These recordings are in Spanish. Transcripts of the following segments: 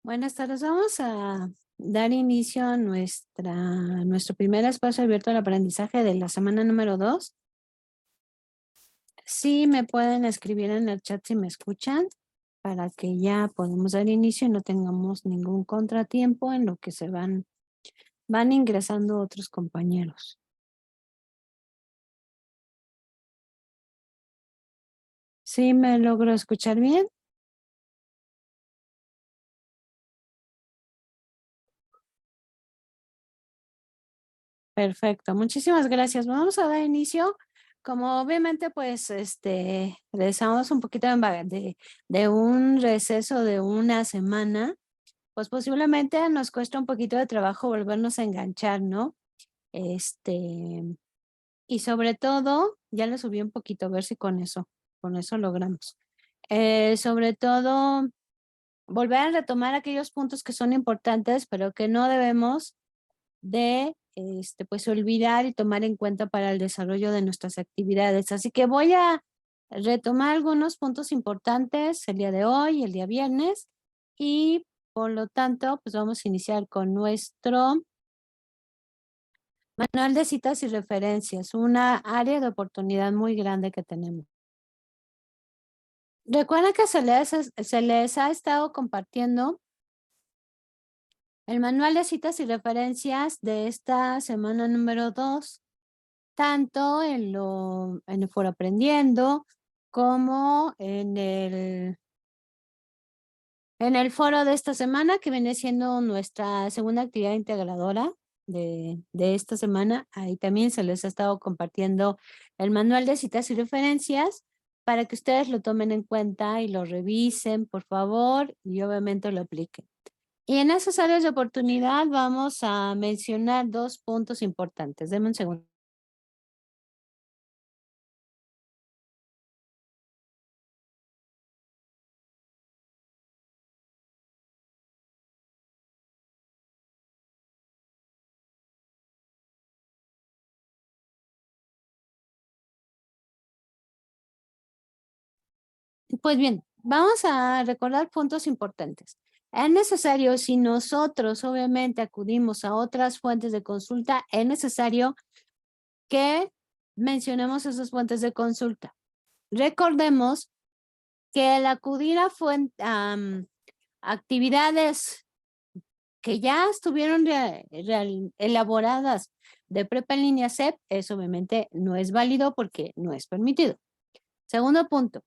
Buenas tardes, vamos a dar inicio a nuestro primer espacio abierto al aprendizaje de la semana número 2. Sí, me pueden escribir en el chat si me escuchan para que ya podamos dar inicio y no tengamos ningún contratiempo en lo que van ingresando otros compañeros. ¿Sí me logro escuchar bien? Perfecto, muchísimas gracias. Vamos a dar inicio. Como obviamente, pues, regresamos un poquito de un receso de una semana, pues posiblemente nos cuesta un poquito de trabajo volvernos a enganchar, ¿no? Este, y sobre todo, ya le subí un poquito, a ver si con eso logramos. Sobre todo, volver a retomar aquellos puntos que son importantes, pero que no debemos de, pues, olvidar y tomar en cuenta para el desarrollo de nuestras actividades. Así que voy a retomar algunos puntos importantes el día de hoy, el día viernes, y por lo tanto, pues vamos a iniciar con nuestro manual de citas y referencias, una área de oportunidad muy grande que tenemos. Recuerda que se les ha estado compartiendo el manual de citas y referencias de esta semana número 2. Tanto en el Foro Aprendiendo, como en el foro de esta semana, que viene siendo nuestra segunda actividad integradora de esta semana. Ahí también se les ha estado compartiendo el manual de citas y referencias para que ustedes lo tomen en cuenta y lo revisen, por favor, y obviamente lo apliquen. Y en esas áreas de oportunidad vamos a mencionar 2 puntos importantes. Denme un segundo. Pues bien, vamos a recordar puntos importantes. Es necesario, si nosotros obviamente acudimos a otras fuentes de consulta, es necesario que mencionemos esas fuentes de consulta. Recordemos que el acudir a actividades que ya estuvieron elaboradas de prepa en línea CEP, eso obviamente no es válido porque no es permitido. Segundo punto,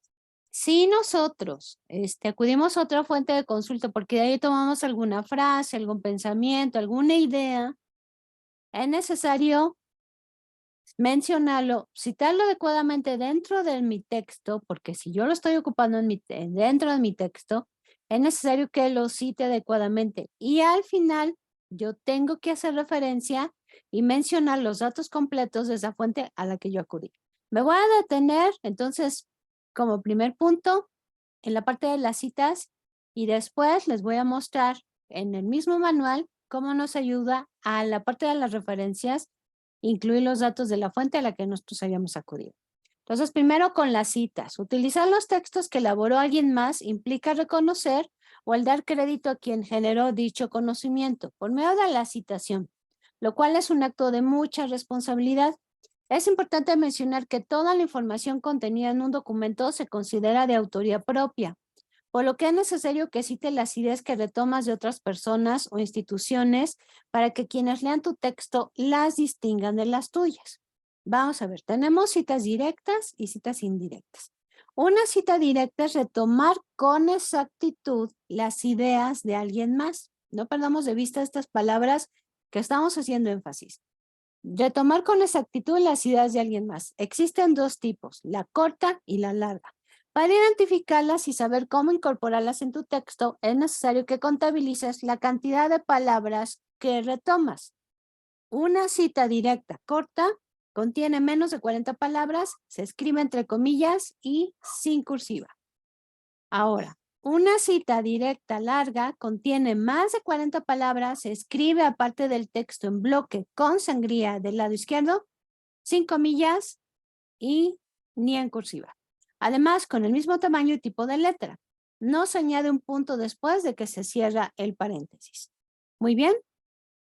si nosotros acudimos a otra fuente de consulta porque de ahí tomamos alguna frase, algún pensamiento, alguna idea, es necesario mencionarlo, citarlo adecuadamente dentro de mi texto, porque si yo lo estoy ocupando dentro de mi texto, es necesario que lo cite adecuadamente. Y al final, yo tengo que hacer referencia y mencionar los datos completos de esa fuente a la que yo acudí. Me voy a detener, entonces, como primer punto, en la parte de las citas y después les voy a mostrar en el mismo manual cómo nos ayuda a la parte de las referencias, incluir los datos de la fuente a la que nosotros hayamos acudido. Entonces, primero con las citas. Utilizar los textos que elaboró alguien más implica reconocer o el dar crédito a quien generó dicho conocimiento por medio de la citación, lo cual es un acto de mucha responsabilidad. Es importante mencionar que toda la información contenida en un documento se considera de autoría propia, por lo que es necesario que cite las ideas que retomas de otras personas o instituciones para que quienes lean tu texto las distingan de las tuyas. Vamos a ver, tenemos citas directas y citas indirectas. Una cita directa es retomar con exactitud las ideas de alguien más. No perdamos de vista estas palabras que estamos haciendo énfasis. Retomar con exactitud las ideas de alguien más. Existen 2 tipos, la corta y la larga. Para identificarlas y saber cómo incorporarlas en tu texto, es necesario que contabilices la cantidad de palabras que retomas. Una cita directa corta contiene menos de 40 palabras, se escribe entre comillas y sin cursiva. Ahora, una cita directa larga contiene más de 40 palabras, se escribe aparte del texto en bloque con sangría del lado izquierdo, sin comillas y ni en cursiva. Además, con el mismo tamaño y tipo de letra. no se añade un punto después de que se cierra el paréntesis. Muy bien.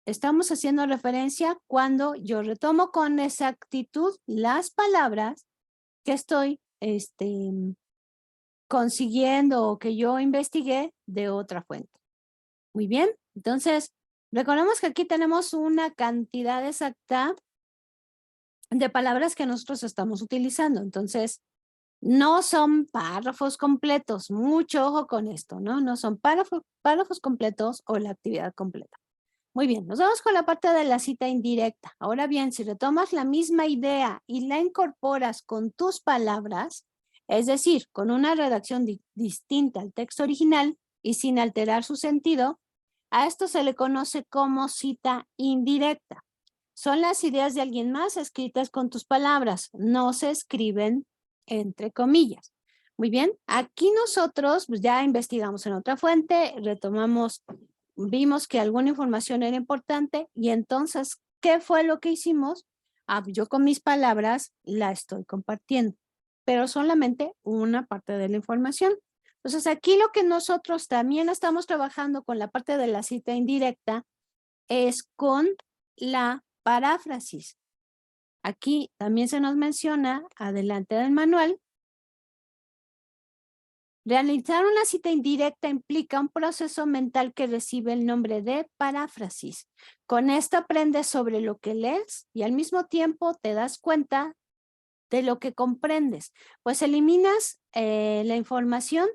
Estamos haciendo referencia cuando yo retomo con exactitud las palabras que estoy consiguiendo o que yo investigué de otra fuente. Muy bien. Entonces, recordemos que aquí tenemos una cantidad exacta de palabras que nosotros estamos utilizando. Entonces, no son párrafos completos. Mucho ojo con esto, ¿no? No son párrafos completos o la actividad completa. Muy bien, nos vamos con la parte de la cita indirecta. Ahora bien, si retomas la misma idea y la incorporas con tus palabras, es decir, con una redacción distinta al texto original y sin alterar su sentido, a esto se le conoce como cita indirecta. Son las ideas de alguien más escritas con tus palabras, no se escriben entre comillas. Muy bien, aquí nosotros pues, ya investigamos en otra fuente, retomamos, vimos que alguna información era importante y entonces, ¿qué fue lo que hicimos? Yo con mis palabras la estoy compartiendo, pero solamente una parte de la información. Entonces, aquí lo que nosotros también estamos trabajando con la parte de la cita indirecta es con la paráfrasis. Aquí también se nos menciona, adelante del manual, realizar una cita indirecta implica un proceso mental que recibe el nombre de paráfrasis. Con esto aprendes sobre lo que lees y al mismo tiempo te das cuenta de lo que comprendes, pues eliminas la información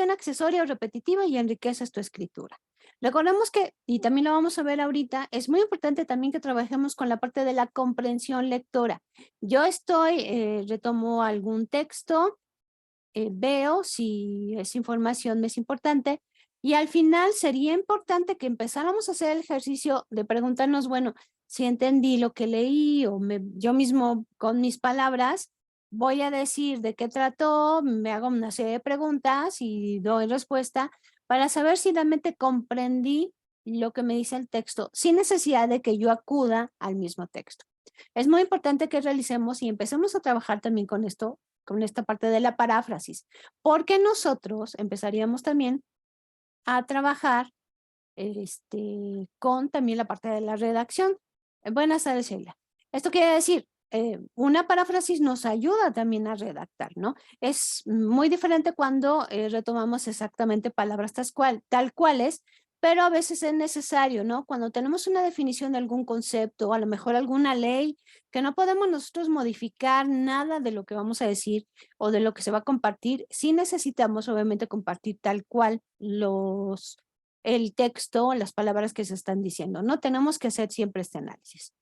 accesoria o repetitiva y enriqueces tu escritura. Recordemos que, y también lo vamos a ver ahorita, es muy importante también que trabajemos con la parte de la comprensión lectora. Yo retomo algún texto, veo si esa información me es importante y al final sería importante que empezáramos a hacer el ejercicio de preguntarnos, bueno, si entendí lo que leí o yo mismo con mis palabras voy a decir de qué trató, me hago una serie de preguntas y doy respuesta para saber si realmente comprendí lo que me dice el texto sin necesidad de que yo acuda al mismo texto. Es muy importante que realicemos y empecemos a trabajar también con esto, con esta parte de la paráfrasis, porque nosotros empezaríamos también a trabajar con también la parte de la redacción. Buenas tardes, Sheila. Esto quiere decir, una paráfrasis nos ayuda también a redactar, ¿no? Es muy diferente cuando retomamos exactamente palabras tal cuales, pero a veces es necesario, ¿no? Cuando tenemos una definición de algún concepto o a lo mejor alguna ley que no podemos nosotros modificar nada de lo que vamos a decir o de lo que se va a compartir, sí necesitamos obviamente compartir tal cual el texto, las palabras que se están diciendo, ¿no? Tenemos que hacer siempre este análisis.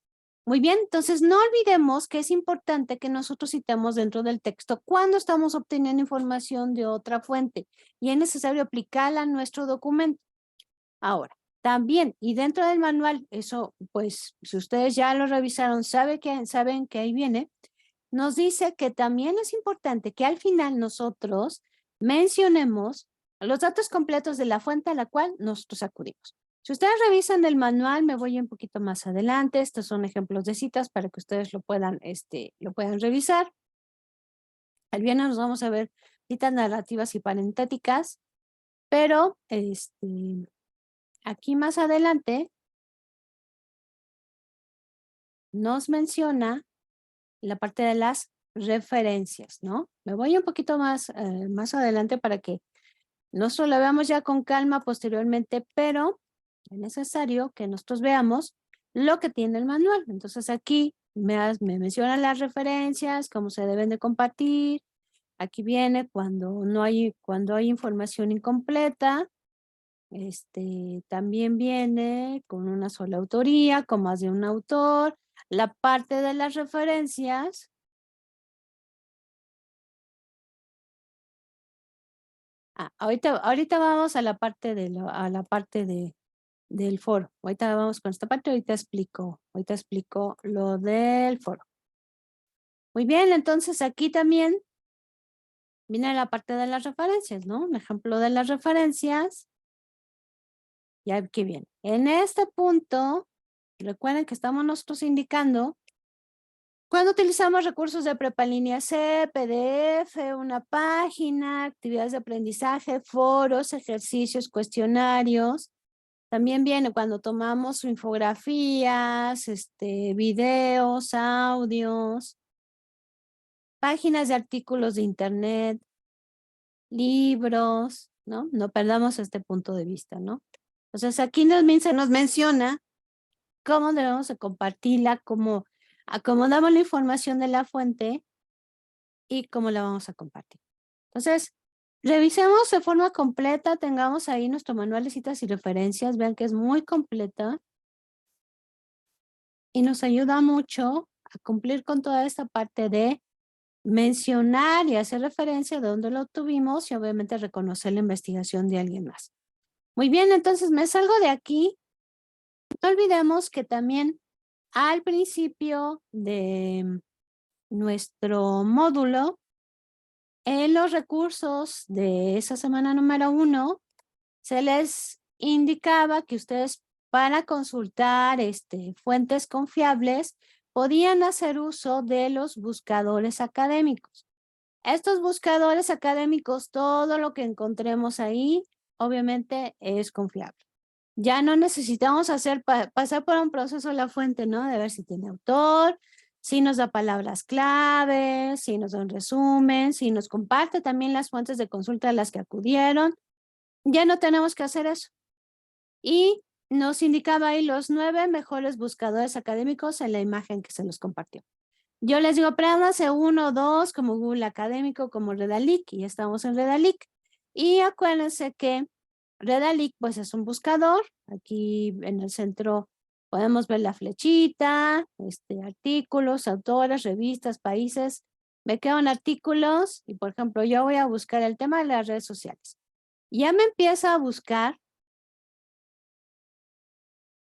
Muy bien, entonces no olvidemos que es importante que nosotros citemos dentro del texto cuando estamos obteniendo información de otra fuente y es necesario aplicarla a nuestro documento. Ahora, también, y dentro del manual, eso, pues, si ustedes ya lo revisaron, saben que ahí viene, nos dice que también es importante que al final nosotros mencionemos los datos completos de la fuente a la cual nosotros acudimos. Si ustedes revisan el manual, me voy un poquito más adelante. Estos son ejemplos de citas para que ustedes lo puedan revisar. Al viernes nos vamos a ver citas narrativas y parentéticas, pero aquí más adelante nos menciona la parte de las referencias, ¿no? Me voy un poquito más adelante para que nosotros la veamos ya con calma posteriormente, pero es necesario que nosotros veamos lo que tiene el manual. Entonces aquí me mencionan las referencias, cómo se deben de compartir. Aquí viene cuando hay información incompleta. También viene con una sola autoría, con más de un autor. La parte de las referencias. Ahorita vamos a la parte del foro. Ahorita vamos con esta parte, ahorita explico lo del foro. Muy bien, entonces aquí también viene la parte de las referencias, ¿no? Un ejemplo de las referencias. Y aquí viene. En este punto, recuerden que estamos nosotros indicando Cuando utilizamos recursos de prepa en línea C, PDF, una página, actividades de aprendizaje, foros, ejercicios, cuestionarios. También viene cuando tomamos infografías, videos, audios, páginas de artículos de internet, libros, ¿no? No perdamos este punto de vista, ¿no? Entonces aquí se nos menciona cómo debemos de compartirla, cómo acomodamos la información de la fuente y cómo la vamos a compartir. Entonces, revisemos de forma completa, tengamos ahí nuestro manual de citas y referencias, vean que es muy completa y nos ayuda mucho a cumplir con toda esta parte de mencionar y hacer referencia de dónde lo obtuvimos y obviamente reconocer la investigación de alguien más. Muy bien, entonces me salgo de aquí. No olvidemos que también al principio de nuestro módulo, en los recursos de esa semana número 1, se les indicaba que ustedes para consultar fuentes confiables podían hacer uso de los buscadores académicos. Estos buscadores académicos, todo lo que encontremos ahí, obviamente es confiable. Ya no necesitamos pasar por un proceso la fuente, ¿no? De ver si tiene autor, si nos da palabras claves, si nos da un resumen, si nos comparte también las fuentes de consulta a las que acudieron. Ya no tenemos que hacer eso. Y nos indicaba ahí los 9 mejores buscadores académicos en la imagen que se los compartió. Yo les digo, apréndanse 1 o 2 como Google Académico, como Redalic, y estamos en Redalic. Y acuérdense que Redalic pues es un buscador. Aquí en el centro podemos ver la flechita, artículos, autores, revistas, países. Me quedan artículos y por ejemplo yo voy a buscar el tema de las redes sociales. Ya me empieza a buscar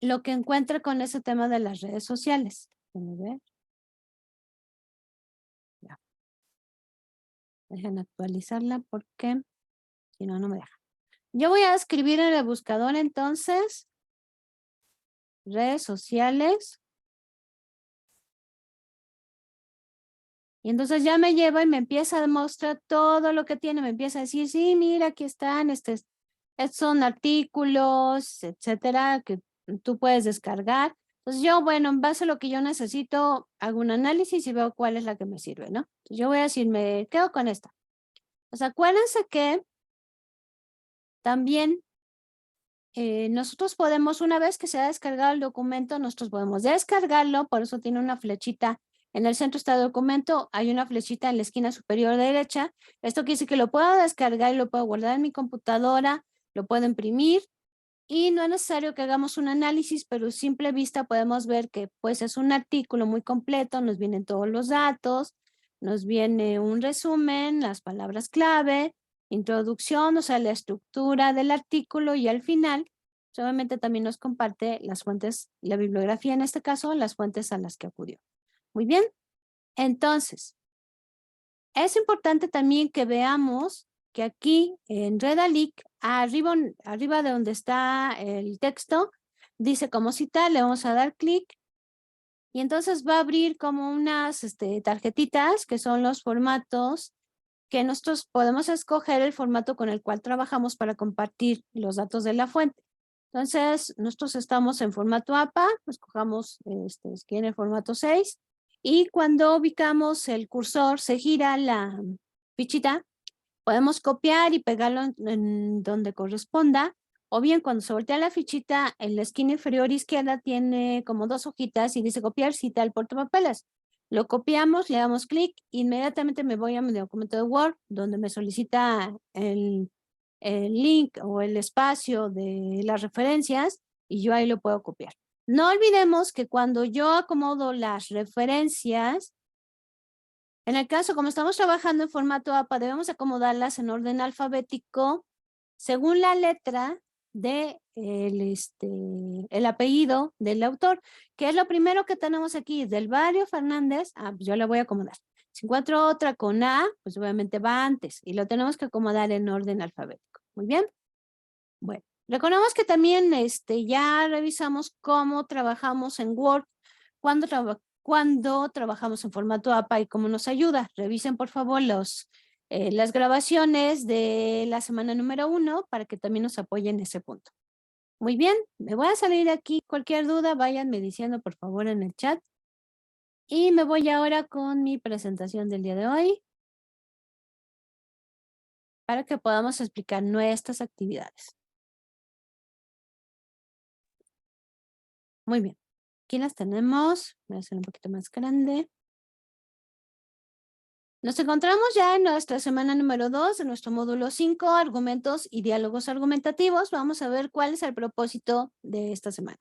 lo que encuentre con ese tema de las redes sociales. Déjenme ver. Ya. Dejen actualizarla porque si no, no me deja. Yo voy a escribir en el buscador entonces redes sociales. Y entonces ya me lleva y me empieza a mostrar todo lo que tiene. Me empieza a decir, sí, mira, aquí están, estos son artículos, etcétera, que tú puedes descargar. Entonces yo, bueno, en base a lo que yo necesito, hago un análisis y veo cuál es la que me sirve, ¿no? Entonces yo voy a decir, me quedo con esta. Pues acuérdense que también nosotros podemos, una vez que se ha descargado el documento, nosotros podemos descargarlo, por eso tiene una flechita. En el centro está el documento, hay una flechita en la esquina superior derecha. Esto quiere decir que lo puedo descargar y lo puedo guardar en mi computadora, lo puedo imprimir y no es necesario que hagamos un análisis, pero a simple vista podemos ver que pues es un artículo muy completo, nos vienen todos los datos, nos viene un resumen, las palabras clave, introducción, o sea, la estructura del artículo y al final, obviamente también nos comparte las fuentes, la bibliografía en este caso, las fuentes a las que acudió. Muy bien, entonces, es importante también que veamos que aquí en Redalic, arriba de donde está el texto, dice como cita, le vamos a dar clic y entonces va a abrir como unas tarjetitas que son los formatos que nosotros podemos escoger el formato con el cual trabajamos para compartir los datos de la fuente. Entonces, nosotros estamos en formato APA, escojamos aquí en el formato 6 y cuando ubicamos el cursor, se gira la fichita, podemos copiar y pegarlo en donde corresponda, o bien cuando se voltea la fichita, en la esquina inferior izquierda tiene como 2 hojitas y dice copiar cita al portapapeles. Lo copiamos, le damos clic, inmediatamente me voy a mi documento de Word, donde me solicita el link o el espacio de las referencias y yo ahí lo puedo copiar. No olvidemos que cuando yo acomodo las referencias, en el caso, como estamos trabajando en formato APA, debemos acomodarlas en orden alfabético según la letra de el apellido del autor, que es lo primero que tenemos aquí, del Barrio Fernández. Pues yo la voy a acomodar. Si encuentro otra con A, pues obviamente va antes y lo tenemos que acomodar en orden alfabético. Muy bien. Bueno, recordemos que también ya revisamos cómo trabajamos en Word cuando cuando trabajamos en formato APA y cómo nos ayuda. Revisen, por favor, las grabaciones de la semana número 1 para que también nos apoyen en ese punto. Muy bien, me voy a salir de aquí. Cualquier duda, váyanme diciendo, por favor, en el chat. Y me voy ahora con mi presentación del día de hoy para que podamos explicar nuestras actividades. Muy bien, aquí las tenemos. Voy a hacer un poquito más grande. Nos encontramos ya en nuestra semana número 2 de nuestro módulo 5, argumentos y diálogos argumentativos. Vamos a ver cuál es el propósito de esta semana.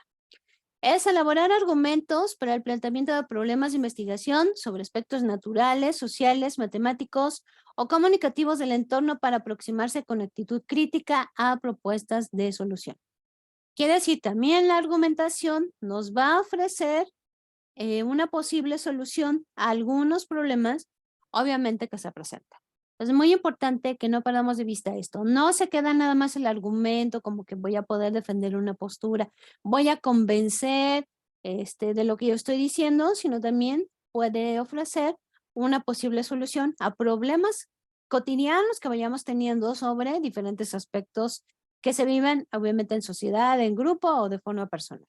Es elaborar argumentos para el planteamiento de problemas de investigación sobre aspectos naturales, sociales, matemáticos o comunicativos del entorno para aproximarse con actitud crítica a propuestas de solución. Quiere decir, también la argumentación nos va a ofrecer una posible solución a algunos problemas, obviamente, que se presentan. Es muy importante que no perdamos de vista esto. No se queda nada más el argumento como que voy a poder defender una postura, voy a convencer de lo que yo estoy diciendo, sino también puede ofrecer una posible solución a problemas cotidianos que vayamos teniendo sobre diferentes aspectos que se viven, obviamente, en sociedad, en grupo o de forma personal.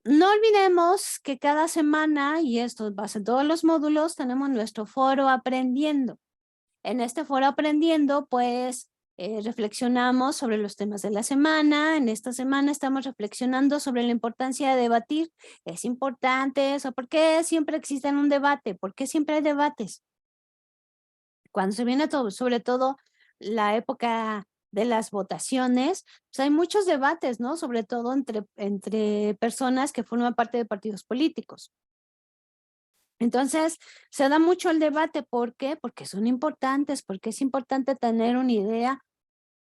No olvidemos que cada semana, y esto va a ser todos los módulos, tenemos nuestro foro aprendiendo. En este foro aprendiendo, pues, reflexionamos sobre los temas de la semana. En esta semana estamos reflexionando sobre la importancia de debatir. Es importante eso. ¿Por qué siempre existe un debate? ¿Por qué siempre hay debates? Cuando se viene todo, sobre todo la época de las votaciones, pues hay muchos debates, ¿no? Sobre todo entre personas que forman parte de partidos políticos. Entonces, se da mucho el debate. ¿Por qué? Porque son importantes, porque es importante tener una idea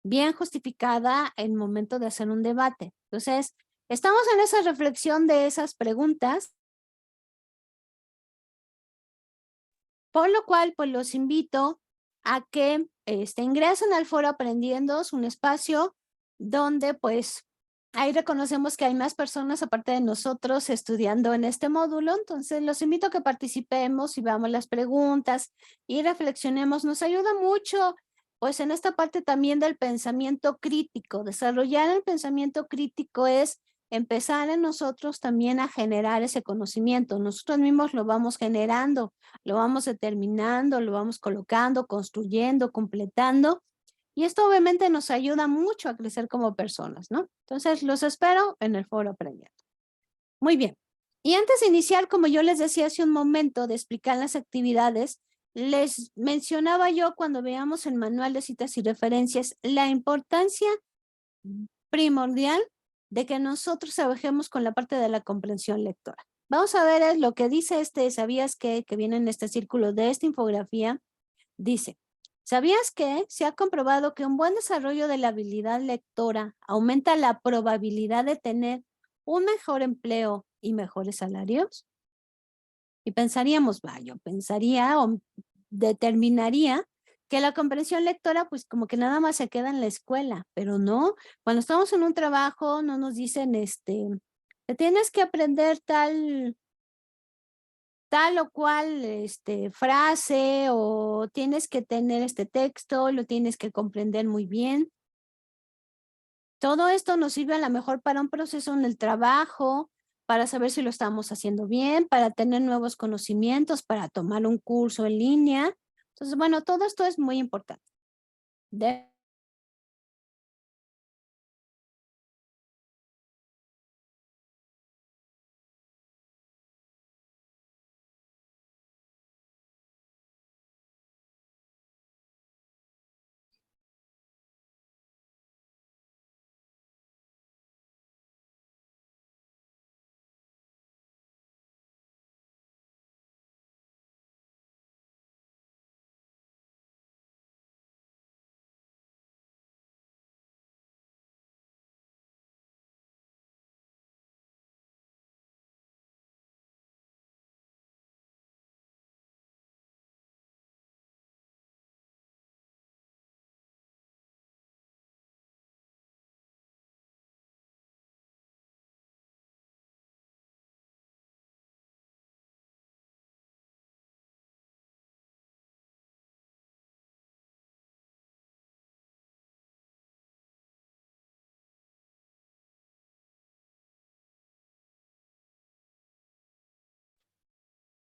bien justificada en el momento de hacer un debate. Entonces, estamos en esa reflexión de esas preguntas, por lo cual, pues los invito a que ingresen al foro Aprendiendo, es un espacio donde pues ahí reconocemos que hay más personas aparte de nosotros estudiando en este módulo. Entonces los invito a que participemos y veamos las preguntas y reflexionemos. Nos ayuda mucho pues en esta parte también del pensamiento crítico. Desarrollar el pensamiento crítico es empezar en nosotros también a generar ese conocimiento. Nosotros mismos lo vamos generando, lo vamos determinando, lo vamos colocando, construyendo, completando. Y esto obviamente nos ayuda mucho a crecer como personas, ¿no? Entonces, los espero en el foro Aprendiendo. Muy bien. Y antes de iniciar, como yo les decía hace un momento, de explicar las actividades, les mencionaba yo cuando veamos el manual de citas y referencias, la importancia primordial de que nosotros trabajemos con la parte de la comprensión lectora. Vamos a ver lo que dice ¿sabías que viene en este círculo de esta infografía? Dice, ¿sabías que se ha comprobado que un buen desarrollo de la habilidad lectora aumenta la probabilidad de tener un mejor empleo y mejores salarios? Y pensaríamos, yo pensaría o determinaría que la comprensión lectora pues como que nada más se queda en la escuela, pero no, cuando estamos en un trabajo no nos dicen, te tienes que aprender tal o cual frase o tienes que tener este texto, lo tienes que comprender muy bien. Todo esto nos sirve a lo mejor para un proceso en el trabajo, para saber si lo estamos haciendo bien, para tener nuevos conocimientos, para tomar un curso en línea. Entonces, bueno, todo esto es muy importante.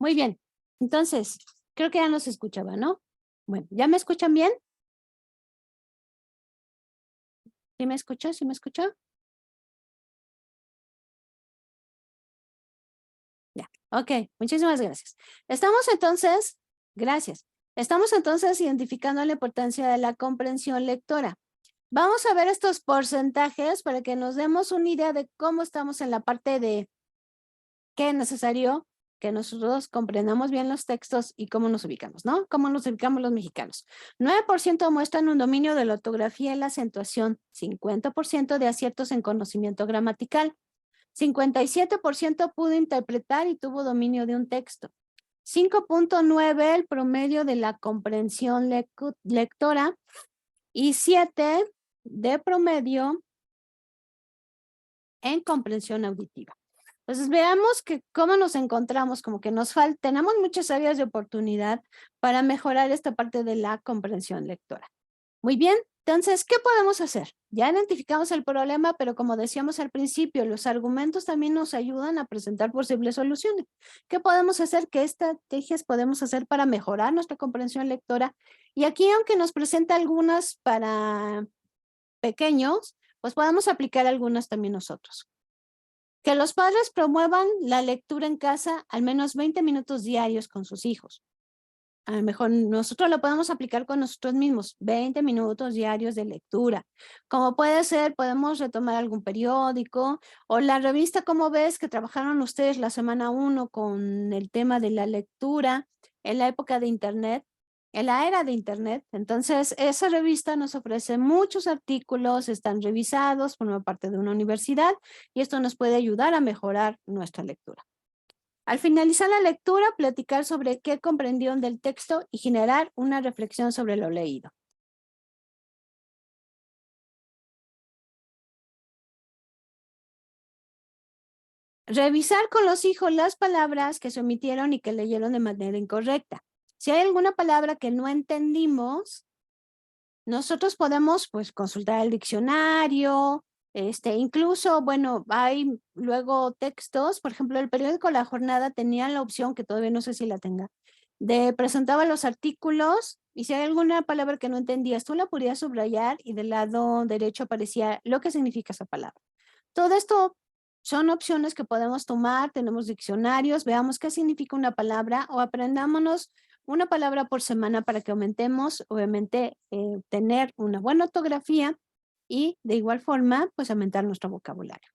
Muy bien. Entonces, creo que ya nos escuchaba, ¿no? Bueno, ¿ya me escuchan bien? ¿Sí me escuchó? ¿Sí me escuchó? Ya, ok, muchísimas gracias. Gracias. Estamos entonces identificando la importancia de la comprensión lectora. Vamos a ver estos porcentajes para que nos demos una idea de cómo estamos en la parte de qué es necesario que nosotros comprendamos bien los textos y cómo nos ubicamos, ¿no? Cómo nos ubicamos los mexicanos. 9% muestran un dominio de la ortografía y la acentuación, 50% de aciertos en conocimiento gramatical, 57% pudo interpretar y tuvo dominio de un texto, 5.9 el promedio de la comprensión lectora y 7 de promedio en comprensión auditiva. Entonces veamos que cómo nos encontramos, como que tenemos muchas áreas de oportunidad para mejorar esta parte de la comprensión lectora. Muy bien, entonces, ¿qué podemos hacer? Ya identificamos el problema, pero como decíamos al principio, los argumentos también nos ayudan a presentar posibles soluciones. ¿Qué podemos hacer? ¿Qué estrategias podemos hacer para mejorar nuestra comprensión lectora? Y aquí, aunque nos presenta algunas para pequeños, pues podemos aplicar algunas también nosotros. Que los padres promuevan la lectura en casa al menos 20 minutos diarios con sus hijos. A lo mejor nosotros lo podemos aplicar con nosotros mismos, 20 minutos diarios de lectura. Como puede ser, podemos retomar algún periódico o la revista, como ves, que trabajaron ustedes la semana 1 con el tema de la lectura en la época de Internet, en la era de Internet. Entonces, esa revista nos ofrece muchos artículos, están revisados, forman parte de una universidad y esto nos puede ayudar a mejorar nuestra lectura. Al finalizar la lectura, platicar sobre qué comprendieron del texto y generar una reflexión sobre lo leído. Revisar con los hijos las palabras que se omitieron y que leyeron de manera incorrecta. Si hay alguna palabra que no entendimos, nosotros podemos pues consultar el diccionario, incluso, bueno, hay luego textos, por ejemplo, el periódico La Jornada tenía la opción, que todavía no sé si la tenga, de presentaba los artículos y si hay alguna palabra que no entendías, tú la podías subrayar y del lado derecho aparecía lo que significa esa palabra. Todo esto son opciones que podemos tomar, tenemos diccionarios, veamos qué significa una palabra o aprendámonos una palabra por semana para que aumentemos, obviamente, tener una buena ortografía y de igual forma, pues aumentar nuestro vocabulario.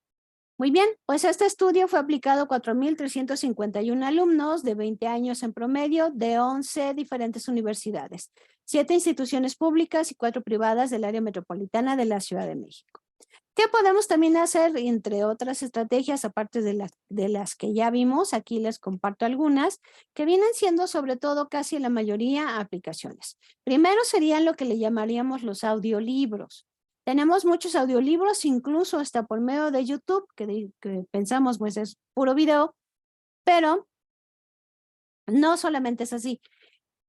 Muy bien, pues este estudio fue aplicado a 4,351 alumnos de 20 años en promedio de 11 diferentes universidades, 7 instituciones públicas y 4 privadas del área metropolitana de la Ciudad de México. ¿Qué podemos también hacer, entre otras estrategias, aparte de las que ya vimos? Aquí les comparto algunas, que vienen siendo sobre todo casi la mayoría aplicaciones. Primero serían lo que le llamaríamos los audiolibros. Tenemos muchos audiolibros, incluso hasta por medio de YouTube, que pensamos pues es puro video, pero no solamente es así.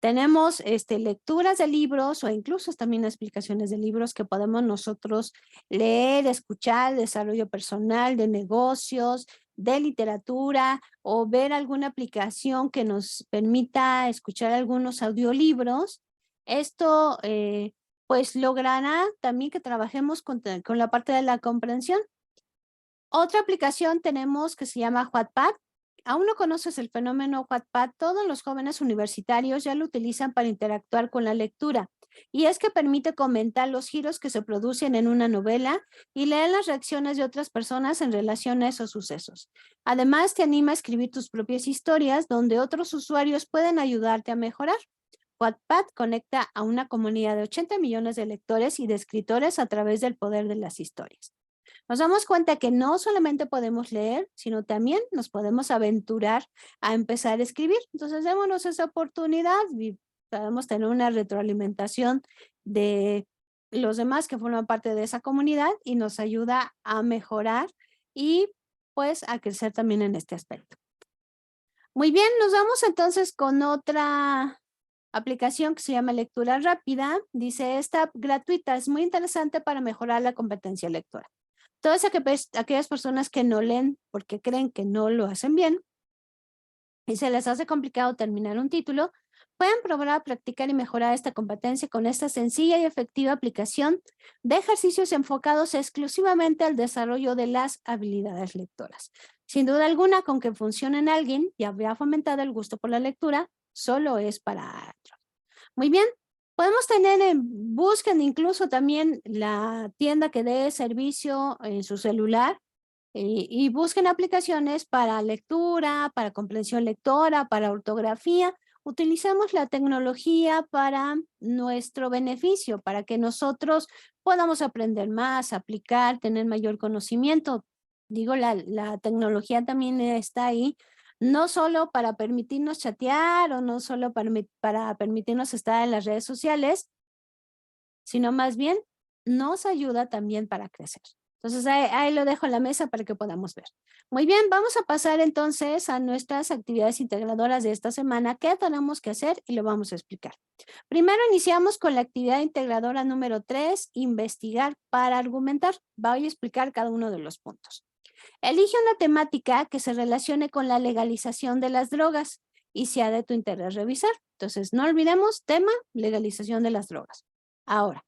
Tenemos lecturas de libros o incluso también explicaciones de libros que podemos nosotros leer, escuchar, desarrollo personal, de negocios, de literatura o ver alguna aplicación que nos permita escuchar algunos audiolibros. Esto pues logrará también que trabajemos con la parte de la comprensión. Otra aplicación tenemos que se llama Wattpad. ¿Aún no conoces el fenómeno Wattpad? Todos los jóvenes universitarios ya lo utilizan para interactuar con la lectura. Y es que permite comentar los giros que se producen en una novela y leer las reacciones de otras personas en relación a esos sucesos. Además, te anima a escribir tus propias historias donde otros usuarios pueden ayudarte a mejorar. Wattpad conecta a una comunidad de 80 millones de lectores y de escritores a través del poder de las historias. Nos damos cuenta que no solamente podemos leer, sino también nos podemos aventurar a empezar a escribir. Entonces, démonos esa oportunidad y podemos tener una retroalimentación de los demás que forman parte de esa comunidad y nos ayuda a mejorar y pues a crecer también en este aspecto. Muy bien, nos vamos entonces con otra aplicación que se llama Lectura Rápida. Dice, esta app gratuita es muy interesante para mejorar la competencia lectora. Todas aquellas personas que no leen porque creen que no lo hacen bien, y se les hace complicado terminar un título, pueden probar a practicar y mejorar esta competencia con esta sencilla y efectiva aplicación de ejercicios enfocados exclusivamente al desarrollo de las habilidades lectoras. Sin duda alguna, con que funcione en alguien y habría fomentado el gusto por la lectura, solo es para otros. Muy bien, podemos tener busquen incluso también la tienda que dé servicio en su celular y busquen aplicaciones para lectura, para comprensión lectora, para ortografía. Utilicemos la tecnología para nuestro beneficio, para que nosotros podamos aprender más, aplicar, tener mayor conocimiento. Digo, la tecnología también está ahí, no solo para permitirnos chatear o no solo para permitirnos estar en las redes sociales, sino más bien nos ayuda también para crecer. Entonces, ahí lo dejo en la mesa para que podamos ver. Muy bien, vamos a pasar entonces a nuestras actividades integradoras de esta semana. ¿Qué tenemos que hacer? Y lo vamos a explicar. Primero iniciamos con la actividad integradora número 3, investigar para argumentar. Voy a explicar cada uno de los puntos. Elige una temática que se relacione con la legalización de las drogas y sea de tu interés revisar. Entonces, no olvidemos tema, legalización de las drogas. Ahora,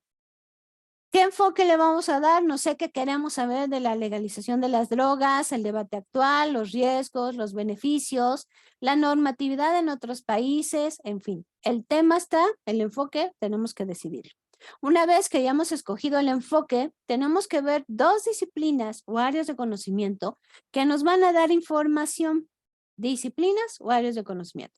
¿qué enfoque le vamos a dar? No sé qué queremos saber de la legalización de las drogas, el debate actual, los riesgos, los beneficios, la normatividad en otros países, en fin. El tema está, el enfoque, tenemos que decidirlo. Una vez que hayamos escogido el enfoque, tenemos que ver dos disciplinas o áreas de conocimiento que nos van a dar información. Disciplinas o áreas de conocimiento.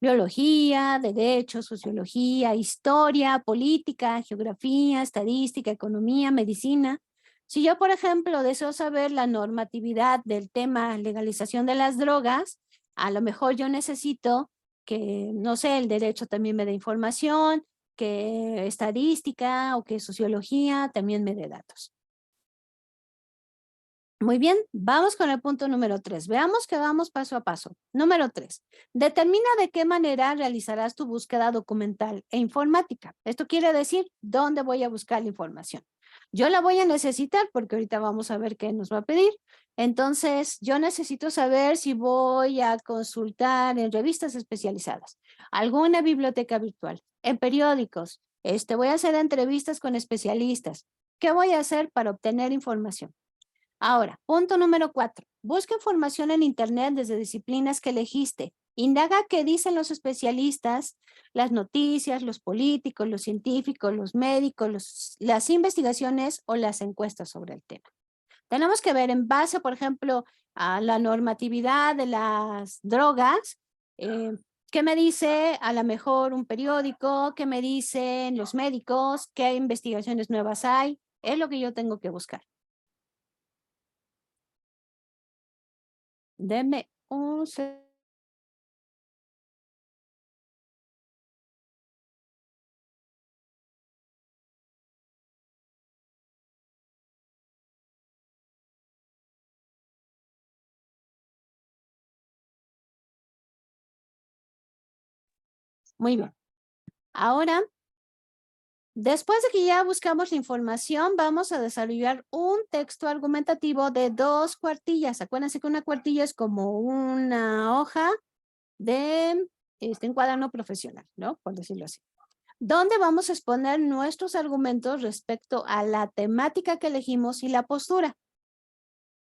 Biología, derecho, sociología, historia, política, geografía, estadística, economía, medicina. Si yo, por ejemplo, deseo saber la normatividad del tema legalización de las drogas, a lo mejor yo necesito que, no sé, el derecho también me dé información, que estadística o que sociología también me dé datos. Muy bien, vamos con el punto número 3. Veamos que vamos paso a paso. Número 3. Determina de qué manera realizarás tu búsqueda documental e informática. Esto quiere decir dónde voy a buscar la información. Yo la voy a necesitar porque ahorita vamos a ver qué nos va a pedir. Entonces, yo necesito saber si voy a consultar en revistas especializadas, alguna biblioteca virtual, en periódicos. Voy a hacer entrevistas con especialistas. ¿Qué voy a hacer para obtener información? Ahora, punto número 4. Busca información en Internet desde disciplinas que elegiste. Indaga qué dicen los especialistas, las noticias, los políticos, los científicos, los médicos, las investigaciones o las encuestas sobre el tema. Tenemos que ver en base, por ejemplo, a la normatividad de las drogas, qué me dice a lo mejor un periódico, qué me dicen los médicos, qué investigaciones nuevas hay. Es lo que yo tengo que buscar. Deme un Muy bien. Ahora, después de que ya buscamos la información, vamos a desarrollar un texto argumentativo de 2 cuartillas. Acuérdense que una cuartilla es como una hoja de un cuaderno profesional, ¿no? Por decirlo así. Donde vamos a exponer nuestros argumentos respecto a la temática que elegimos y la postura.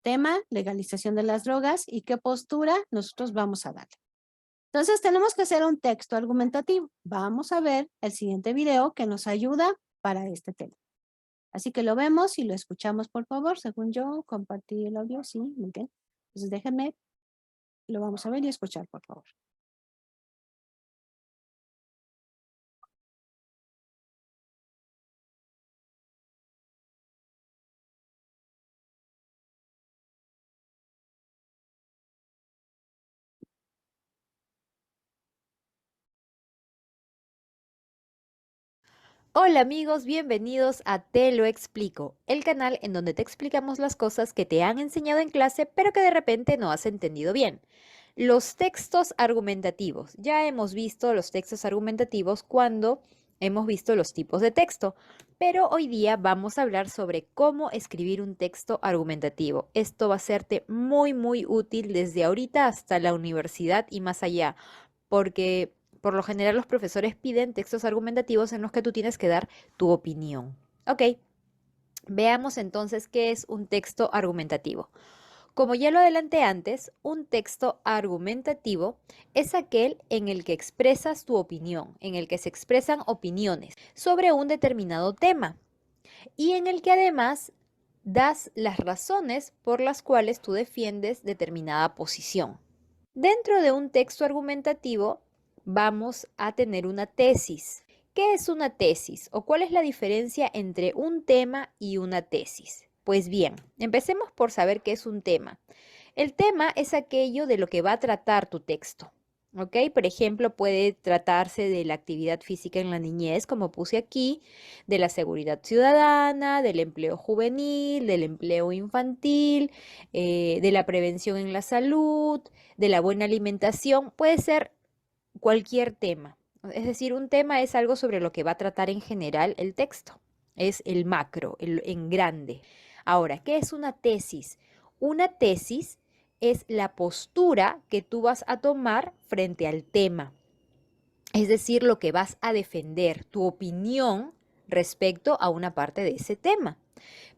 Tema, legalización de las drogas y qué postura nosotros vamos a darle. Entonces tenemos que hacer un texto argumentativo. Vamos a ver el siguiente video que nos ayuda para este tema. Así que lo vemos y lo escuchamos, por favor. Según yo, compartí el audio. Sí, muy bien. Entonces déjenme, lo vamos a ver y escuchar, por favor. Hola amigos, bienvenidos a Te lo explico, el canal en donde te explicamos las cosas que te han enseñado en clase pero que de repente no has entendido bien. Los textos argumentativos. Ya hemos visto los textos argumentativos cuando hemos visto los tipos de texto, pero hoy día vamos a hablar sobre cómo escribir un texto argumentativo. Esto va a serte muy, muy útil desde ahorita hasta la universidad y más allá, porque por lo general los profesores piden textos argumentativos en los que tú tienes que dar tu opinión. Ok, veamos entonces qué es un texto argumentativo. Como ya lo adelanté antes, un texto argumentativo es aquel en el que expresas tu opinión, en el que se expresan opiniones sobre un determinado tema y en el que además das las razones por las cuales tú defiendes determinada posición. Dentro de un texto argumentativo vamos a tener una tesis. ¿Qué es una tesis o cuál es la diferencia entre un tema y una tesis? Pues bien, empecemos por saber qué es un tema. El tema es aquello de lo que va a tratar tu texto. ¿Ok? Por ejemplo, puede tratarse de la actividad física en la niñez, como puse aquí, de la seguridad ciudadana, del empleo juvenil, del empleo infantil, de la prevención en la salud, de la buena alimentación. Puede ser cualquier tema. Es decir, un tema es algo sobre lo que va a tratar en general el texto. Es el macro, en grande. Ahora, ¿qué es una tesis? Una tesis es la postura que tú vas a tomar frente al tema. Es decir, lo que vas a defender, tu opinión respecto a una parte de ese tema.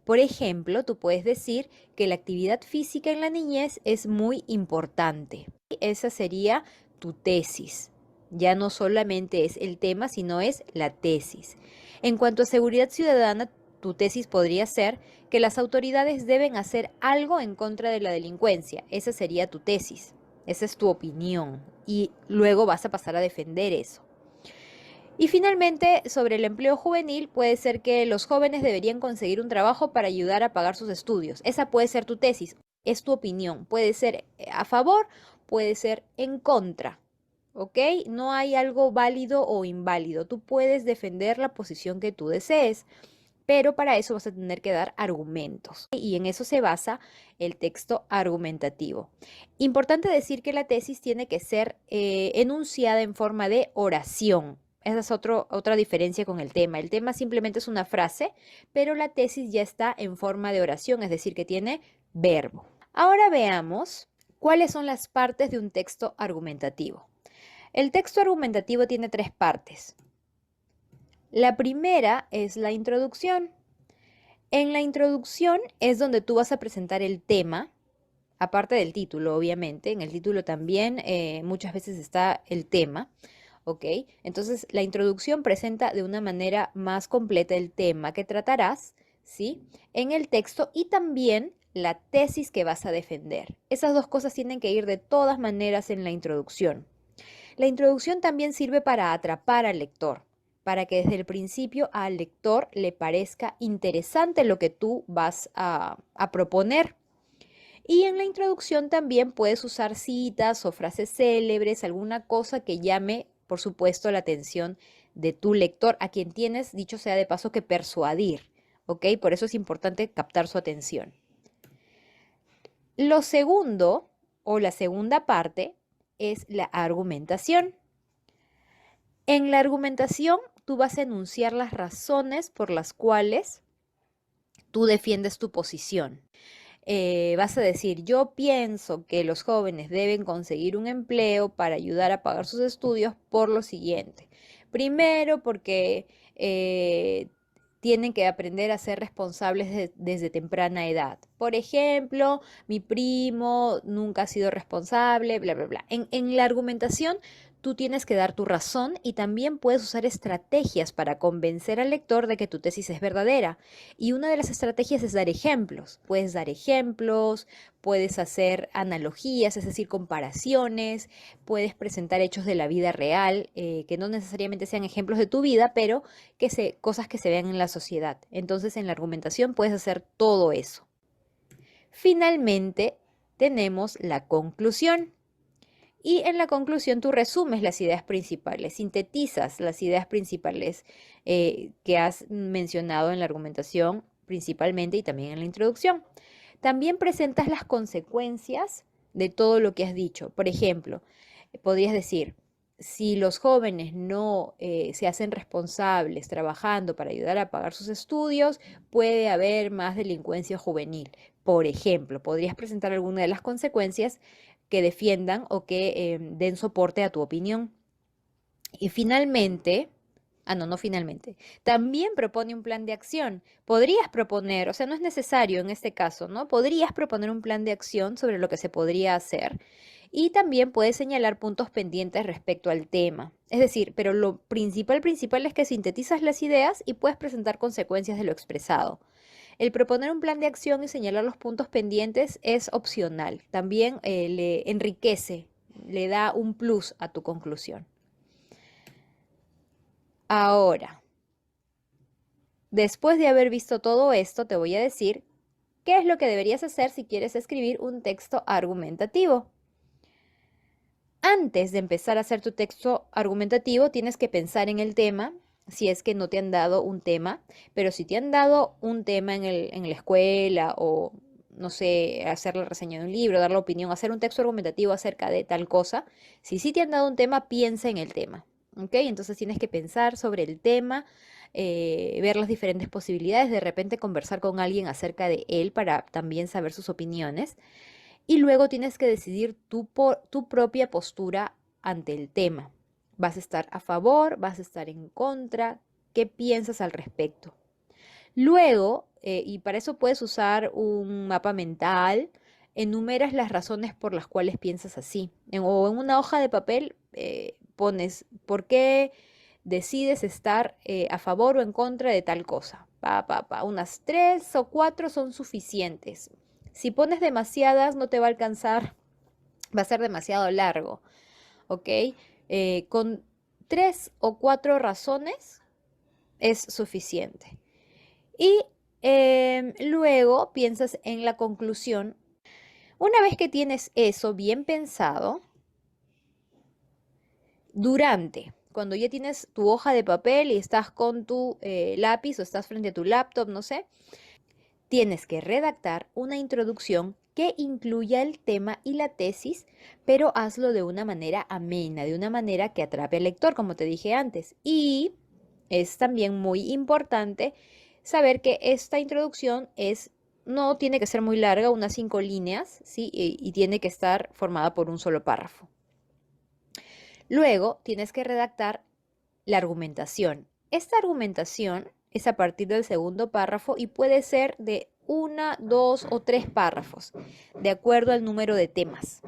Por ejemplo, tú puedes decir que la actividad física en la niñez es muy importante. Esa sería tu tesis. Ya no solamente es el tema, sino es la tesis. En cuanto a seguridad ciudadana, tu tesis podría ser que las autoridades deben hacer algo en contra de la delincuencia. Esa sería tu tesis. Esa es tu opinión. Y luego vas a pasar a defender eso. Y finalmente, sobre el empleo juvenil, puede ser que los jóvenes deberían conseguir un trabajo para ayudar a pagar sus estudios. Esa puede ser tu tesis, es tu opinión. Puede ser a favor, puede ser en contra. ¿Ok? No hay algo válido o inválido. Tú puedes defender la posición que tú desees, pero para eso vas a tener que dar argumentos. Y en eso se basa el texto argumentativo. Importante decir que la tesis tiene que ser enunciada en forma de oración. Esa es otra diferencia con el tema. El tema simplemente es una frase, pero la tesis ya está en forma de oración, es decir, que tiene verbo. Ahora veamos cuáles son las partes de un texto argumentativo. El texto argumentativo tiene tres partes. La primera es la introducción. En la introducción es donde tú vas a presentar el tema, aparte del título, obviamente. En el título también muchas veces está el tema, ¿ok? Entonces, la introducción presenta de una manera más completa el tema que tratarás, ¿sí? En el texto y también la tesis que vas a defender. Esas dos cosas tienen que ir de todas maneras en la introducción. La introducción también sirve para atrapar al lector, para que desde el principio al lector le parezca interesante lo que tú vas a proponer. Y en la introducción también puedes usar citas o frases célebres, alguna cosa que llame, por supuesto, la atención de tu lector, a quien tienes, dicho sea de paso, que persuadir, ¿ok? Por eso es importante captar su atención. Lo segundo, o la segunda parte, es la argumentación. En la argumentación, tú vas a enunciar las razones por las cuales tú defiendes tu posición. Vas a decir, yo pienso que los jóvenes deben conseguir un empleo para ayudar a pagar sus estudios por lo siguiente. Primero, porque tienen que aprender a ser responsables desde temprana edad. Por ejemplo, mi primo nunca ha sido responsable, bla, bla, bla. En la argumentación, tú tienes que dar tu razón y también puedes usar estrategias para convencer al lector de que tu tesis es verdadera. Y una de las estrategias es dar ejemplos. Puedes dar ejemplos, puedes hacer analogías, es decir, comparaciones, puedes presentar hechos de la vida real, que no necesariamente sean ejemplos de tu vida, pero cosas que se vean en la sociedad. Entonces, en la argumentación puedes hacer todo eso. Finalmente, tenemos la conclusión. Y en la conclusión tú resumes las ideas principales, sintetizas las ideas principales que has mencionado en la argumentación principalmente y también en la introducción. También presentas las consecuencias de todo lo que has dicho. Por ejemplo, podrías decir, si los jóvenes no se hacen responsables trabajando para ayudar a pagar sus estudios, puede haber más delincuencia juvenil. Por ejemplo, podrías presentar alguna de las consecuencias que defiendan o que den soporte a tu opinión. Y finalmente, no finalmente, también propone un plan de acción. Podrías proponer, o sea, no es necesario en este caso, ¿no? Podrías proponer un plan de acción sobre lo que se podría hacer y también puedes señalar puntos pendientes respecto al tema. Es decir, pero lo principal es que sintetizas las ideas y puedes presentar consecuencias de lo expresado. El proponer un plan de acción y señalar los puntos pendientes es opcional. También le enriquece, le da un plus a tu conclusión. Ahora, después de haber visto todo esto, te voy a decir qué es lo que deberías hacer si quieres escribir un texto argumentativo. Antes de empezar a hacer tu texto argumentativo, tienes que pensar en el tema, si es que no te han dado un tema, pero si te han dado un tema en la escuela o, no sé, hacer la reseña de un libro, dar la opinión, hacer un texto argumentativo acerca de tal cosa, si sí te han dado un tema, piensa en el tema, ¿ok? Entonces tienes que pensar sobre el tema, ver las diferentes posibilidades, de repente conversar con alguien acerca de él para también saber sus opiniones. Y luego tienes que decidir tu propia postura ante el tema. ¿Vas a estar a favor? ¿Vas a estar en contra? ¿Qué piensas al respecto? Luego, y para eso puedes usar un mapa mental, enumeras las razones por las cuales piensas así. O en una hoja de papel pones por qué decides estar a favor o en contra de tal cosa. Unas 3 o 4 son suficientes. Si pones demasiadas, no te va a alcanzar, va a ser demasiado largo, ¿ok? Con 3 o 4 razones es suficiente. Y luego piensas en la conclusión. Una vez que tienes eso bien pensado, cuando ya tienes tu hoja de papel y estás con tu lápiz o estás frente a tu laptop, no sé, tienes que redactar una introducción que incluya el tema y la tesis, pero hazlo de una manera amena, de una manera que atrape al lector, como te dije antes. Y es también muy importante saber que esta introducción no tiene que ser muy larga, unas 5 líneas, ¿sí? Y tiene que estar formada por un solo párrafo. Luego tienes que redactar la argumentación. Esta argumentación es a partir del segundo párrafo y puede ser de 1, 2 o 3 párrafos, de acuerdo al número de temas.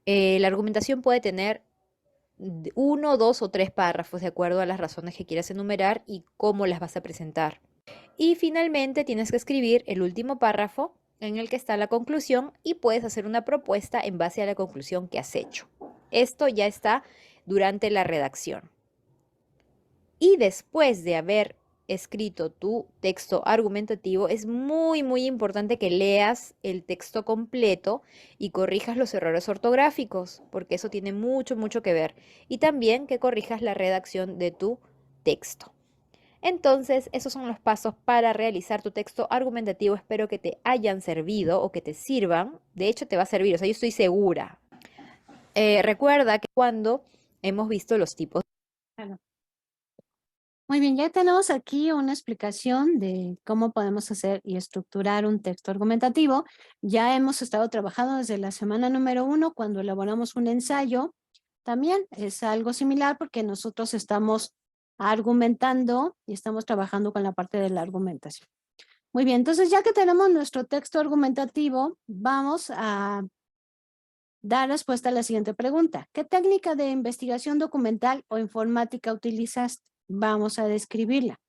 La argumentación puede tener 1, 2 o 3 párrafos, de acuerdo a las razones que quieras enumerar y cómo las vas a presentar. Y finalmente tienes que escribir el último párrafo en el que está la conclusión y puedes hacer una propuesta en base a la conclusión que has hecho. Esto ya está durante la redacción. Y después de haber escrito tu texto argumentativo, es muy, muy importante que leas el texto completo y corrijas los errores ortográficos, porque eso tiene mucho, mucho que ver. Y también que corrijas la redacción de tu texto. Entonces, esos son los pasos para realizar tu texto argumentativo. Espero que te hayan servido o que te sirvan. De hecho, te va a servir, o sea, yo estoy segura. Recuerda que cuando hemos visto los tipos. Claro. Muy bien, ya tenemos aquí una explicación de cómo podemos hacer y estructurar un texto argumentativo. Ya hemos estado trabajando desde la semana número 1 cuando elaboramos un ensayo. También es algo similar porque nosotros estamos argumentando y estamos trabajando con la parte de la argumentación. Muy bien, entonces ya que tenemos nuestro texto argumentativo, vamos a dar respuesta a la siguiente pregunta. ¿Qué técnica de investigación documental o informática utilizaste? Vamos a describirla.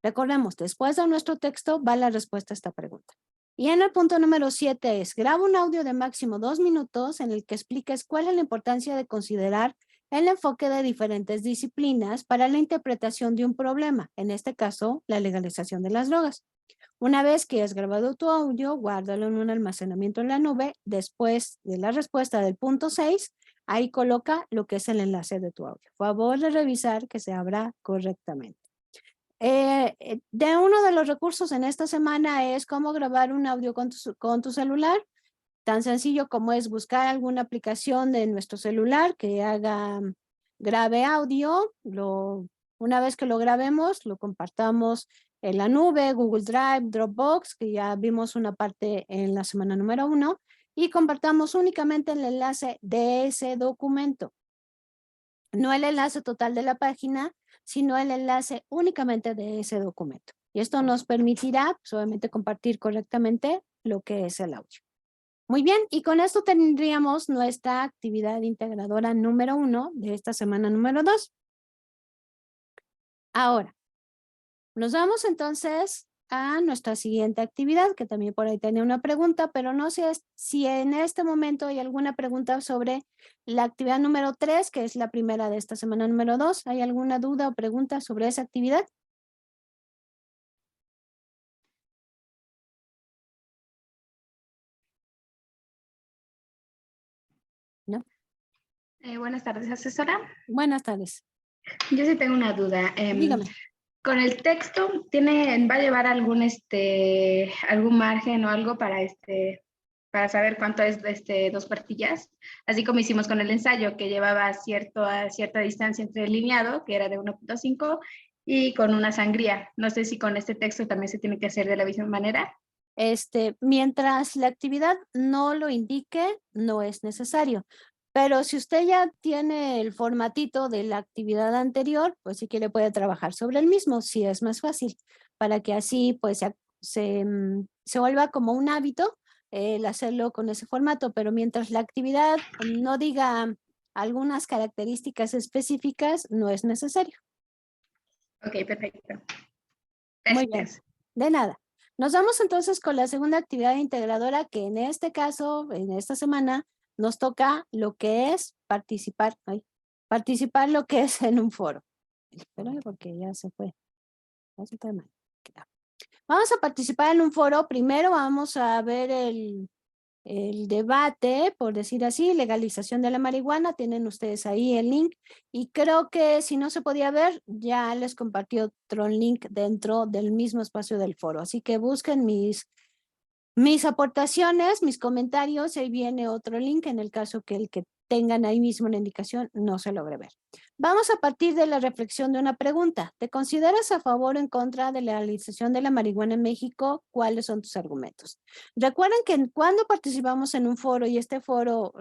Recordemos, después de nuestro texto va la respuesta a esta pregunta. Y en el punto número 7 es, graba un audio de máximo 2 minutos en el que expliques cuál es la importancia de considerar el enfoque de diferentes disciplinas para la interpretación de un problema, en este caso, la legalización de las drogas. Una vez que has grabado tu audio, guárdalo en un almacenamiento en la nube. Después de la respuesta del punto 6, ahí coloca lo que es el enlace de tu audio. Favor de revisar que se abra correctamente. De uno de los recursos en esta semana es cómo grabar un audio con tu celular. Tan sencillo como es buscar alguna aplicación de nuestro celular que haga grabe audio, una vez que lo grabemos, lo compartamos en la nube, Google Drive, Dropbox, que ya vimos una parte en la semana número 1, y compartamos únicamente el enlace de ese documento. No el enlace total de la página, sino el enlace únicamente de ese documento. Y esto nos permitirá, pues, obviamente, compartir correctamente lo que es el audio. Muy bien, y con esto tendríamos nuestra actividad integradora número 1 de esta semana número 2. Ahora, nos vamos entonces a nuestra siguiente actividad, que también por ahí tenía una pregunta, pero no sé si en este momento hay alguna pregunta sobre la actividad número 3, que es la primera de esta semana número 2. ¿Hay alguna duda o pregunta sobre esa actividad? ¿No? Buenas tardes, asesora. Buenas tardes. Yo sí tengo una duda. Dígame. Con el texto, ¿va a llevar algún margen o algo para saber cuánto es 2 cuartillas? Así como hicimos con el ensayo, que llevaba cierta distancia entre el lineado, que era de 1.5, y con una sangría. No sé si con este texto también se tiene que hacer de la misma manera. Mientras la actividad no lo indique, no es necesario. Pero si usted ya tiene el formatito de la actividad anterior, pues si quiere puede trabajar sobre el mismo, si es más fácil, para que así pues se vuelva como un hábito el hacerlo con ese formato. Pero mientras la actividad no diga algunas características específicas, no es necesario. Ok, perfecto. Muy bien, Gracias. de nada. Nos vamos entonces con la segunda actividad integradora, que en este caso, en esta semana, nos toca lo que es participar lo que es en un foro. Espérame porque ya se fue. Vamos a participar en un foro. Primero vamos a ver el debate, por decir así, legalización de la marihuana. Tienen ustedes ahí el link. Y creo que si no se podía ver, ya les compartí otro link dentro del mismo espacio del foro. Así que busquen mis aportaciones, mis comentarios, ahí viene otro link en el caso que el que tengan ahí mismo la indicación no se logre ver. Vamos a partir de la reflexión de una pregunta. ¿Te consideras a favor o en contra de la legalización de la marihuana en México? ¿Cuáles son tus argumentos? Recuerden que cuando participamos en un foro y este foro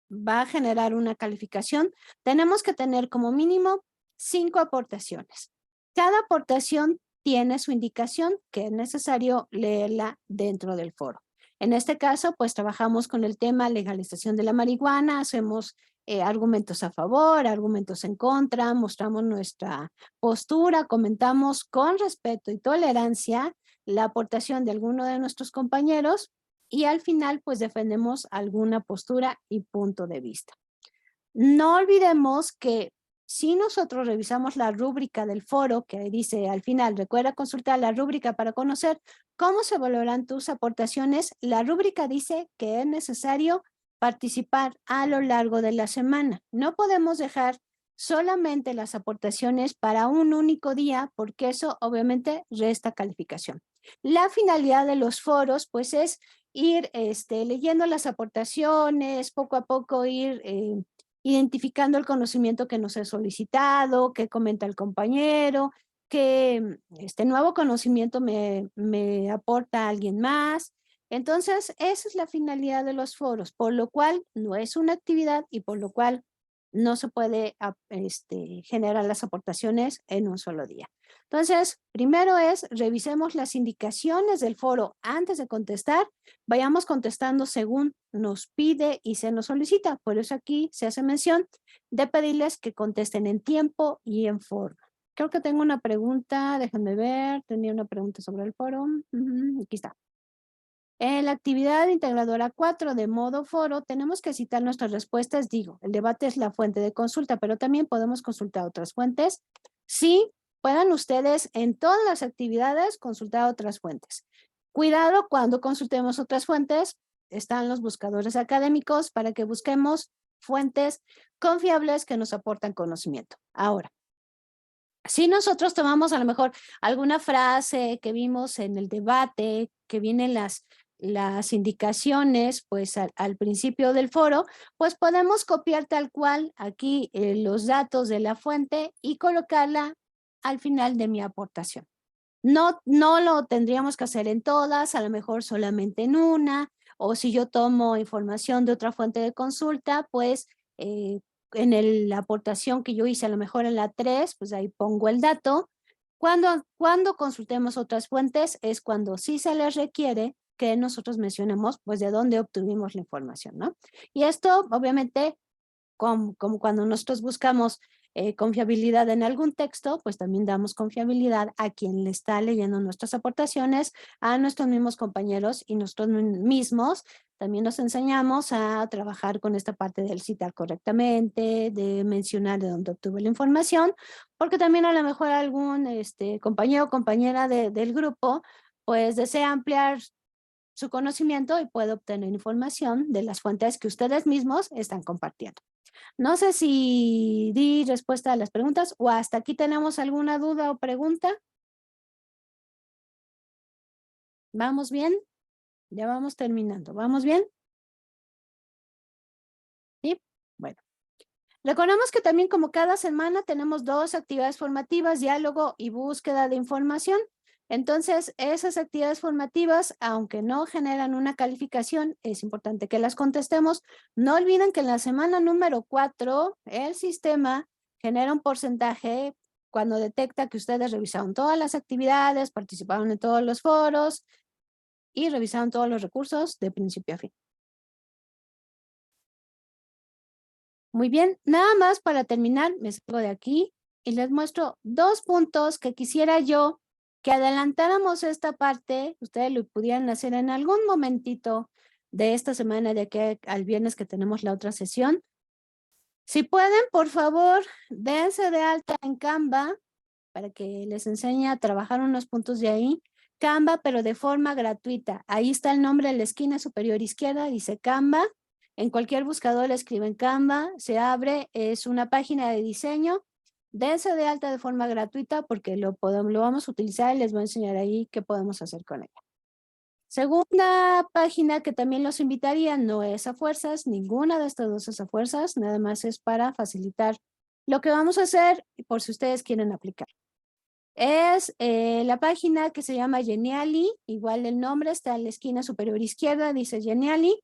va a generar una calificación, tenemos que tener como mínimo 5 aportaciones. Cada aportación tiene su indicación que es necesario leerla dentro del foro. En este caso, pues trabajamos con el tema legalización de la marihuana, hacemos argumentos a favor, argumentos en contra, mostramos nuestra postura, comentamos con respeto y tolerancia la aportación de alguno de nuestros compañeros y al final pues defendemos alguna postura y punto de vista. No olvidemos que si nosotros revisamos la rúbrica del foro que dice al final, recuerda consultar la rúbrica para conocer cómo se valoran tus aportaciones. La rúbrica dice que es necesario participar a lo largo de la semana. No podemos dejar solamente las aportaciones para un único día porque eso obviamente resta calificación. La finalidad de los foros pues es ir leyendo las aportaciones, poco a poco ir identificando el conocimiento que nos ha solicitado, qué comenta el compañero, qué este nuevo conocimiento me aporta alguien más. Entonces, esa es la finalidad de los foros, por lo cual no es una actividad y por lo cual no se puede generar las aportaciones en un solo día. Entonces, primero revisemos las indicaciones del foro antes de contestar. Vayamos contestando según nos pide y se nos solicita. Por eso aquí se hace mención de pedirles que contesten en tiempo y en forma. Creo que tengo una pregunta, déjenme ver, tenía una pregunta sobre el foro. Aquí está. En la actividad integradora 4 de modo foro, tenemos que citar nuestras respuestas. Digo, el debate es la fuente de consulta, pero también podemos consultar otras fuentes. Sí, puedan ustedes en todas las actividades consultar otras fuentes. Cuidado cuando consultemos otras fuentes, están los buscadores académicos para que busquemos fuentes confiables que nos aportan conocimiento. Ahora, si nosotros tomamos a lo mejor alguna frase que vimos en el debate, que viene en las las indicaciones pues al principio del foro, pues podemos copiar tal cual aquí los datos de la fuente y colocarla al final de mi aportación. No lo tendríamos que hacer en todas, a lo mejor solamente en una, o si yo tomo información de otra fuente de consulta, pues en la aportación que yo hice, a lo mejor en la 3, pues ahí pongo el dato. Cuando consultemos otras fuentes es cuando sí se les requiere que nosotros mencionemos pues de dónde obtuvimos la información, ¿no? Y esto obviamente como cuando nosotros buscamos confiabilidad en algún texto, pues también damos confiabilidad a quien le está leyendo nuestras aportaciones, a nuestros mismos compañeros y nosotros mismos. También nos enseñamos a trabajar con esta parte del citar correctamente, de mencionar de dónde obtuve la información, porque también a lo mejor algún compañero o compañera del grupo, pues desea ampliar su conocimiento y puede obtener información de las fuentes que ustedes mismos están compartiendo. No sé si di respuesta a las preguntas o hasta aquí tenemos alguna duda o pregunta. ¿Vamos bien? Ya vamos terminando. ¿Vamos bien? Sí. Bueno. Recordamos que también como cada semana tenemos 2 actividades formativas, diálogo y búsqueda de información. Entonces, esas actividades formativas, aunque no generan una calificación, es importante que las contestemos. No olviden que en la semana número 4, el sistema genera un porcentaje cuando detecta que ustedes revisaron todas las actividades, participaron en todos los foros y revisaron todos los recursos de principio a fin. Muy bien, nada más para terminar, me salgo de aquí y les muestro 2 puntos que quisiera yo que adelantáramos esta parte, ustedes lo pudieran hacer en algún momentito de esta semana, de aquí al viernes que tenemos la otra sesión. Si pueden, por favor, dense de alta en Canva para que les enseñe a trabajar unos puntos de ahí. Canva, pero de forma gratuita. Ahí está el nombre en la esquina superior izquierda, dice Canva. En cualquier buscador escriben Canva, se abre, es una página de diseño. Dense de alta de forma gratuita porque lo vamos a utilizar y les voy a enseñar ahí qué podemos hacer con ella. Segunda página que también los invitaría, no es a fuerzas, ninguna de estas dos es a fuerzas, nada más es para facilitar lo que vamos a hacer y por si ustedes quieren aplicar. Es la página que se llama Geniali, igual el nombre está en la esquina superior izquierda, dice Geniali.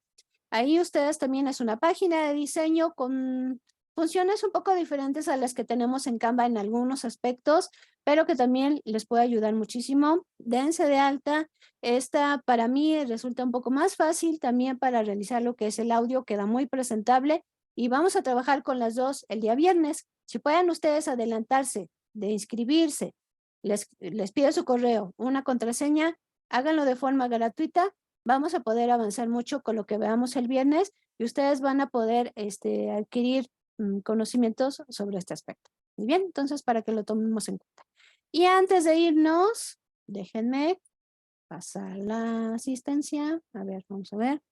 Ahí ustedes también es una página de diseño con funciones un poco diferentes a las que tenemos en Canva en algunos aspectos, pero que también les puede ayudar muchísimo. Dense de alta. Esta para mí resulta un poco más fácil también para realizar lo que es el audio, queda muy presentable y vamos a trabajar con las dos el día viernes. Si pueden ustedes adelantarse de inscribirse, les pido su correo, una contraseña, háganlo de forma gratuita. Vamos a poder avanzar mucho con lo que veamos el viernes y ustedes van a poder adquirir conocimientos sobre este aspecto. Muy bien, entonces para que lo tomemos en cuenta. Y antes de irnos, déjenme pasar la asistencia. A ver, vamos a ver.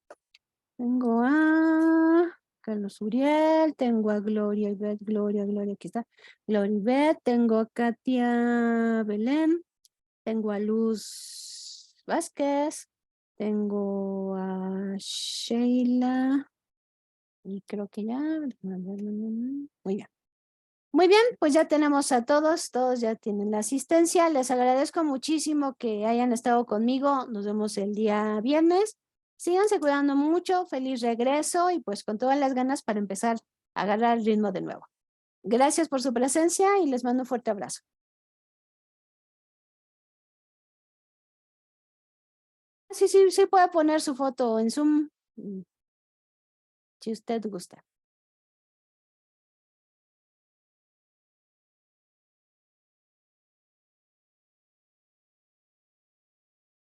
Tengo a Carlos Uriel, tengo a Gloria Ivette, Gloria, aquí está. Gloria Ivette, tengo a Katia Belén, tengo a Luz Vázquez, tengo a Sheila y creo que ya. Muy bien. Muy bien, pues ya tenemos a todos ya tienen la asistencia. Les agradezco muchísimo que hayan estado conmigo. Nos vemos el día viernes. Síganse cuidando mucho, feliz regreso y pues con todas las ganas para empezar a agarrar el ritmo de nuevo. Gracias por su presencia y les mando un fuerte abrazo. Sí, puede poner su foto en Zoom, si usted gusta.